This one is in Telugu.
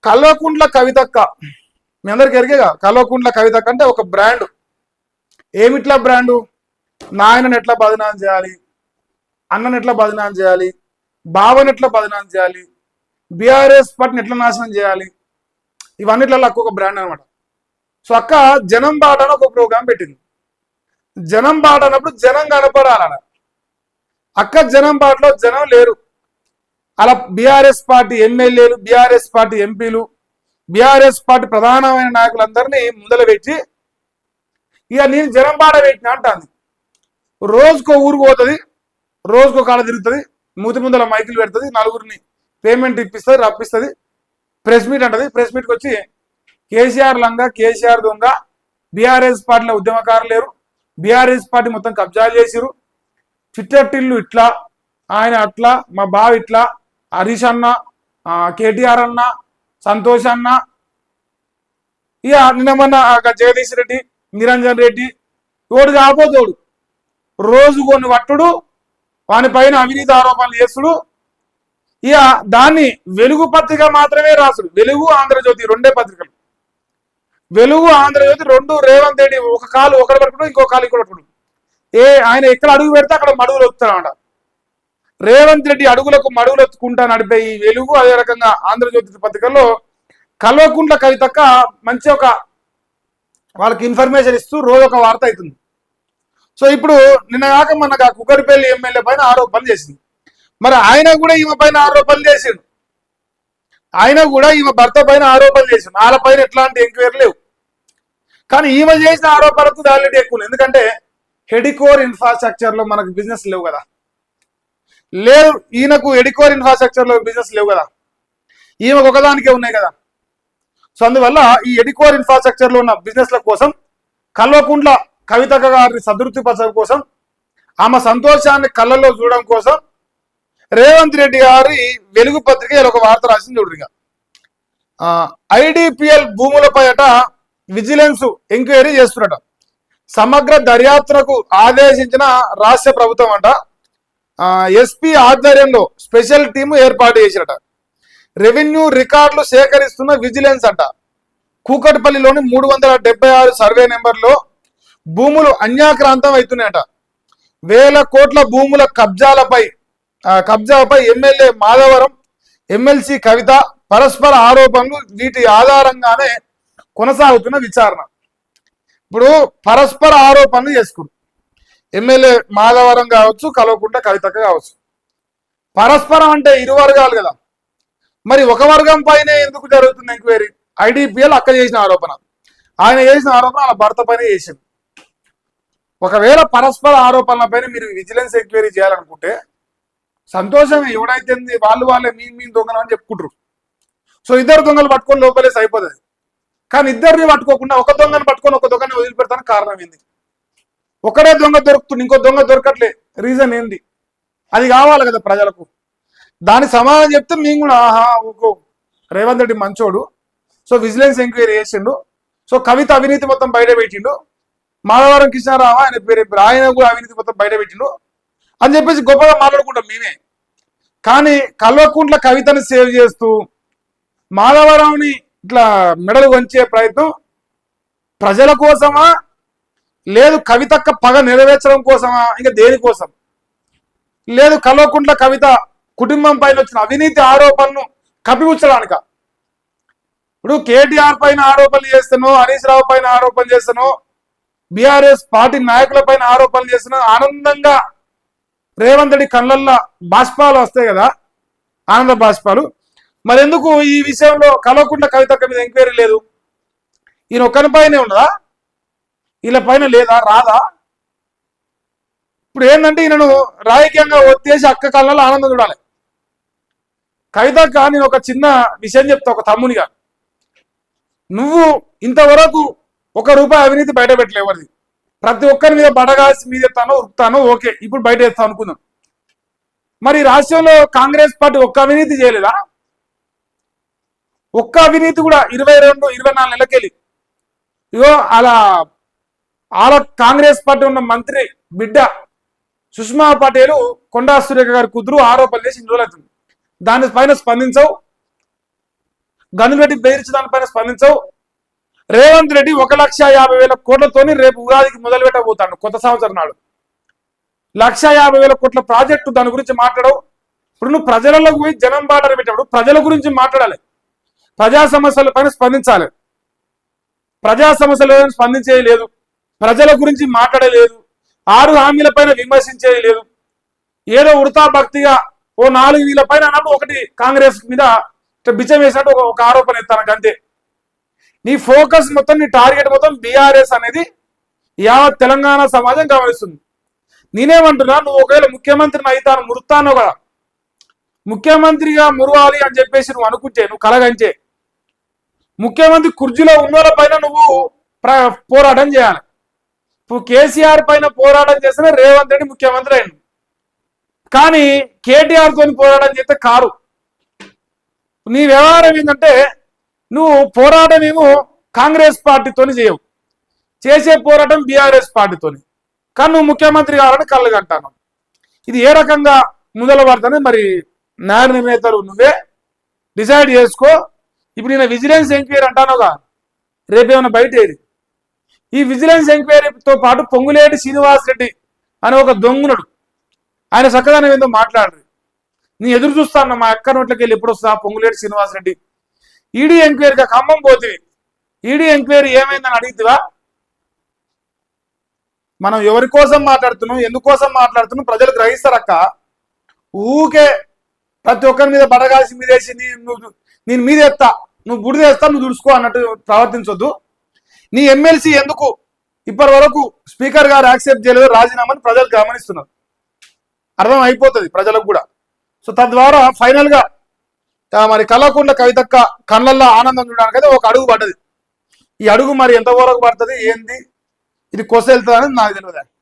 కల్వకుంట్ల కవితక్క మీ అందరికి ఎరిగేగా. కల్వకుంట్ల కవితక్క అంటే ఒక బ్రాండ్. ఏమిట్లా బ్రాండు? నాయనని ఎట్లా బదనాం చేయాలి, అన్నని ఎట్లా బదనాం చేయాలి, బావని ఎట్లా బదనాం చేయాలి, బీఆర్ఎస్ పార్టీని ఎట్లా నాశనం చేయాలి, ఇవన్నిట్లలో అక్క ఒక బ్రాండ్ అనమాట. సో అక్క జనం బాట అని ఒక ప్రోగ్రాం పెట్టింది. జనం బాట అన్నప్పుడు జనం కనపడాలన్న. అక్క జనం బాటలో జనం లేరు. అలా బీఆర్ఎస్ పార్టీ ఎమ్మెల్యేలు, బీఆర్ఎస్ పార్టీ ఎంపీలు, బీఆర్ఎస్ పార్టీ ప్రధానమైన నాయకులందరినీ ముందర పెట్టి ఇక నేను జనం బాట పెట్టిన అంటాను. రోజుకో ఊరికి పోతుంది, రోజుకో కాడ తిరుగుతుంది, మూతి ముందల మైకులు పెడుతుంది, నలుగురిని పేమెంట్ ఇప్పిస్తుంది, రప్పిస్తుంది, ప్రెస్ మీట్ అంటది. ప్రెస్ మీట్కి వచ్చి కేసీఆర్ లంగా, కేసీఆర్ దొంగ, బీఆర్ఎస్ పార్టీలో ఉద్యమకారులు లేరు, బీఆర్ఎస్ పార్టీ మొత్తం కబ్జాలు చేసిరు, చిట్టటిల్లు ఇట్లా, ఆయన అట్లా, మా బావ ఇట్లా, హరీష్ అన్న, కేటీఆర్ అన్న, సంతోష్ అన్న, ఇక నిన్నమన్న జగదీష్ రెడ్డి, నిరంజన్ రెడ్డి, తోడు కాబోతోడు రోజు కొన్ని వట్టుడు, వాని పైన అవినీతి ఆరోపణలు చేసుడు. ఇక దాన్ని వెలుగు పత్రిక మాత్రమే రాసుడు. వెలుగు, ఆంధ్రజ్యోతి రెండే పత్రికలు. వెలుగు, ఆంధ్రజ్యోతి రెండు రేవంత్ రెడ్డి ఒక కాలు ఒకటి పట్టుకుడు, ఇంకో కాలు ఇక్కడ పట్టుకుడు. ఆయన ఎక్కడ అడుగు పెడితే అక్కడ మడుగులు వస్తానమాట. రేవంత్ రెడ్డి అడుగులకు మడుగులు ఎత్తుకుంటా నడిపే ఈ వెలుగు, అదే రకంగా ఆంధ్రజ్యోతి పత్రికల్లో కల్వకుంట్ల కవితక్క మంచి ఒక వాళ్ళకి ఇన్ఫర్మేషన్ ఇస్తూ రోజు ఒక వార్త అవుతుంది. సో ఇప్పుడు నిన్న కాక మన కుక్కరిపల్లి ఎమ్మెల్యే పైన ఆరోపణలు చేసింది. మరి ఆయన కూడా ఈమె పైన ఆరోపణలు చేసిండు. ఆయన కూడా ఈమె భర్త పైన ఆరోపణలు చేసిండు. వాళ్ళ పైన ఎట్లాంటి ఎంక్వైరీ లేవు. కానీ ఈమె చేసిన ఆరోపణలకు వ్యాలిడిటీ ఎక్కువ. ఎందుకంటే హెడికోర్ ఇన్ఫ్రాస్ట్రక్చర్ లో మనకు బిజినెస్ లేవు కదా, లేదు. ఈయనకు ఎడికోర్ ఇన్ఫ్రాస్ట్రక్చర్ లో బిజినెస్ లేవు కదా, ఈమెకు ఒకదానికే ఉన్నాయి కదా. సో అందువల్ల ఈ ఎడికోర్ ఇన్ఫ్రాస్ట్రక్చర్ లో ఉన్న బిజినెస్ల కోసం, కల్వకుంట్ల కవితక్క గారిని సంతృప్తి పరచడం కోసం, ఆమె సంతోషాన్ని కళ్ళల్లో చూడడం కోసం రేవంత్ రెడ్డి గారి వెలుగు పత్రిక ఒక వార్త రాసింది. చూడరిగా ఐడిపిఎల్ భూములపైట విజిలెన్స్ ఎంక్వైరీ చేస్తున్నట. సమగ్ర దర్యాప్తునకు ఆదేశించిన రాష్ట్ర ప్రభుత్వం అంట. ఎస్పీ ఆధ్వర్యంలో స్పెషల్ టీము ఏర్పాటు చేసినట. రెవెన్యూ రికార్డులు సేకరిస్తున్న విజిలెన్స్ అంట. కూకట్పల్లిలోని 376 సర్వే నెంబర్లో భూములు అన్యాక్రాంతం అవుతున్నాయట. వేల కోట్ల భూముల కబ్జాపై ఎమ్మెల్యే మాధవరం, ఎమ్మెల్సీ కవిత పరస్పర ఆరోపణలు, వీటి ఆధారంగానే కొనసాగుతున్న విచారణ. ఇప్పుడు పరస్పర ఆరోపణలు చేసుకుంటారు. ఎమ్మెల్యే మాధవరం కావచ్చు, కల్వకుంట్ల కవితక్క కావచ్చు. పరస్పరం అంటే ఇరు వర్గాలు కదా. మరి ఒక వర్గం పైన ఎందుకు జరుగుతుంది ఎంక్వైరీ? ఐడిపిఎల్ అక్క చేసిన ఆరోపణ, ఆయన చేసిన ఆరోపణ వాళ్ళ భర్త పైన చేసింది. ఒకవేళ పరస్పర ఆరోపణల పైన మీరు విజిలెన్స్ ఎంక్వైరీ చేయాలనుకుంటే సంతోషమే. ఎవడైతే వాళ్ళే మీ దొంగలు అని చెప్పుకుంటారు. సో ఇద్దరు దొంగలు పట్టుకొని లోపలేసి అయిపోతుంది. కానీ ఇద్దరిని పట్టుకోకుండా ఒక దొంగను పట్టుకొని ఒక దొంగని వదిలిపెడతానికి కారణం ఏంది? ఒకడే దొంగ దొరుకుతుంది, ఇంకో దొంగ దొరకట్లే. రీజన్ ఏంది? అది కావాలి కదా ప్రజలకు. దాని సమాధానం చెప్తే మేము కూడా ఆహా ఓకో రేవంత్ రెడ్డి మంచోడు, సో విజిలెన్స్ ఎంక్వైరీ చేసిండు, సో కవిత అవినీతి మొత్తం బయట పెట్టిండు, మాధవరం కృష్ణారావు ఆయన పేరు ఆయన కూడా అవినీతి మొత్తం బయట పెట్టిండు అని చెప్పేసి గొప్పగా మాట్లాడుకుంటాం మేమే. కానీ కల్వకుంట్ల కవితను సేవ్ చేస్తూ మాధవరావుని ఇట్లా మెడలు వంచే ప్రయత్నం ప్రజల కోసమా, లేదు కవితక్క పగ నెరవేర్చడం కోసమా, ఇంకా దేనికోసం? లేదు కల్వకుంట్ల కవిత కుటుంబం పైన వచ్చిన అవినీతి ఆరోపణను కప్పిపుచ్చడానిక? ఇప్పుడు కేటీఆర్ పైన ఆరోపణలు చేస్తానో, హరీష్ రావు పైన ఆరోపణలు చేస్తానో, బీఆర్ఎస్ పార్టీ నాయకుల పైన ఆరోపణలు చేస్తున్నా ఆనందంగా రేవంత్ రెడ్డి కళ్ళల్లో బాష్పాలు వస్తాయి కదా, ఆనంద బాష్పాలు. మరి ఎందుకు ఈ విషయంలో కల్వకుంట్ల కవితక్క మీద ఎంక్వైరీ లేదు? ఈయన ఒక్కరి పైనే ఉన్నదా? వీళ్ళ పైన లేదా, రాదా? ఇప్పుడు ఏంటంటే ఈయనను రాజకీయంగా ఒత్తేసి అక్క కళ్ళల్లో ఆనందం చూడాలి. కవితక్క నేను ఒక చిన్న విషయం చెప్తా, ఒక తమ్మునిగా. నువ్వు ఇంతవరకు ₹1 అవినీతి బయట పెట్టలే ఎవరిది. ప్రతి ఒక్కరి మీద బడగాసి మీద ఎత్తానో ఉరుకుతానో ఓకే, ఇప్పుడు బయట ఎత్తాను అనుకుందాం. మరి రాష్ట్రంలో కాంగ్రెస్ పార్టీ ఒక్క అవినీతి చేయలేదా? ఒక్క అవినీతి కూడా 22-24 నెలలకెళ్ళి ఇగో అలా కాంగ్రెస్ పార్టీ ఉన్న మంత్రి బిడ్డ సుష్మా పటేల్, కొండా సురేఖ గారి కూతురు ఆరోపణలు చేసి 2 రోజులు అవుతుంది. దాని పైన స్పందించవు. గన్ను పెట్టి బెదిరించి దానిపైన స్పందించవు. రేవంత్ రెడ్డి 1,50,000 కోట్లతోని రేపు ఉగాదికి మొదలు పెట్టబోతాడు. కొత్త సంవత్సరం నాడు 1,50,000 కోట్ల ప్రాజెక్టు, దాని గురించి మాట్లాడవు. ఇప్పుడు నువ్వు ప్రజలకు పోయి జనం బాటలు పెట్టినప్పుడు ప్రజల గురించి మాట్లాడాలి, ప్రజా సమస్యల పైన స్పందించాలి. ప్రజా సమస్యలను స్పందించేది లేదు, ప్రజల గురించి మాట్లాడలేదు, 6 హామీల పైన విమర్శించేది లేదు. ఏదో ఉడతా భక్తిగా ఓ 4 వీళ్ళ పైన అన్నప్పుడు ఒకటి కాంగ్రెస్ మీద బిచ్చం వేసినట్టు ఒక ఆరోపణ ఎత్తాను అంతే. నీ ఫోకస్ మొత్తం, నీ టార్గెట్ మొత్తం బీఆర్ఎస్ అనేది యావత్ తెలంగాణ సమాజం గమనిస్తుంది. నేనేమంటున్నా, నువ్వు ఒకవేళ ముఖ్యమంత్రిని అయితాను మురుతాను కదా, ముఖ్యమంత్రిగా మురవాలి అని చెప్పేసి నువ్వు అనుకుంటే, నువ్వు కలగంచే ముఖ్యమంత్రి కుర్చీలో ఉన్నోళ్ళ పైన నువ్వు పోరాటం చేయాలి. ఇప్పుడు కేసీఆర్ పైన పోరాటం చేస్తేనే రేవంత్ రెడ్డి ముఖ్యమంత్రి అయింది. కానీ కేటీఆర్ తోని పోరాటం చేస్తే కారు. నీ వ్యవహారం ఏంటంటే, నువ్వు పోరాటం ఏమో కాంగ్రెస్ పార్టీతోని చేయవు, చేసే పోరాటం బీఆర్ఎస్ పార్టీతోని. కానీ నువ్వు ముఖ్యమంత్రి కావాలని కళ్ళగంటాను. ఇది ఏ రకంగా మొదలు పడుతుంది మరి న్యాయ నిర్ణేతలు నువ్వే డిసైడ్ చేసుకో. ఇప్పుడు నేను విజిలెన్స్ ఎంక్వైరీ అంటానుగా, రేపేమైనా బయట ఏది. ఈ విజిలెన్స్ ఎంక్వైరీతో పాటు పొంగులేటి శ్రీనివాస్ రెడ్డి అనే ఒక దొంగునుడు, ఆయన చక్కగా ఏందో మాట్లాడరు. నీ ఎదురు చూస్తాను మా అక్క నోట్లకి వెళ్ళి ఎప్పుడు వస్తా పొంగులేటి శ్రీనివాస్ రెడ్డి. ఈడీ ఎంక్వైరీగా ఖమ్మం పోతుంది, ఈడీ ఎంక్వైరీ ఏమైందని అడిగితివా? మనం ఎవరి కోసం మాట్లాడుతున్నాం, ఎందుకోసం మాట్లాడుతున్నాం ప్రజలు గ్రహిస్తారక్క. ఊకే ప్రతి ఒక్కరి మీద బడగాల్సి మీదేసి నేను మీద ఎత్తా, నువ్వు బుడిద వేస్తా, నువ్వు దుడుచుకో అన్నట్టు ప్రవర్తించొద్దు. నీ ఎమ్మెల్సీ ఎందుకు ఇప్పటి వరకు స్పీకర్ గారు యాక్సెప్ట్ చేయలేదు రాజీనామాని ప్రజలు గమనిస్తున్నారు, అర్థం అయిపోతుంది ప్రజలకు కూడా. సో తద్వారా ఫైనల్ గా మరి కల్వకుంట్ల కవితక్క కళ్ళల్లో ఆనందం చూడడానికి అయితే ఒక అడుగు పడ్డది. ఈ అడుగు మరి ఎంతవరకు పడుతుంది ఏంది, ఇది కొస వెళ్తుంది అనేది నాకు తెలియదు.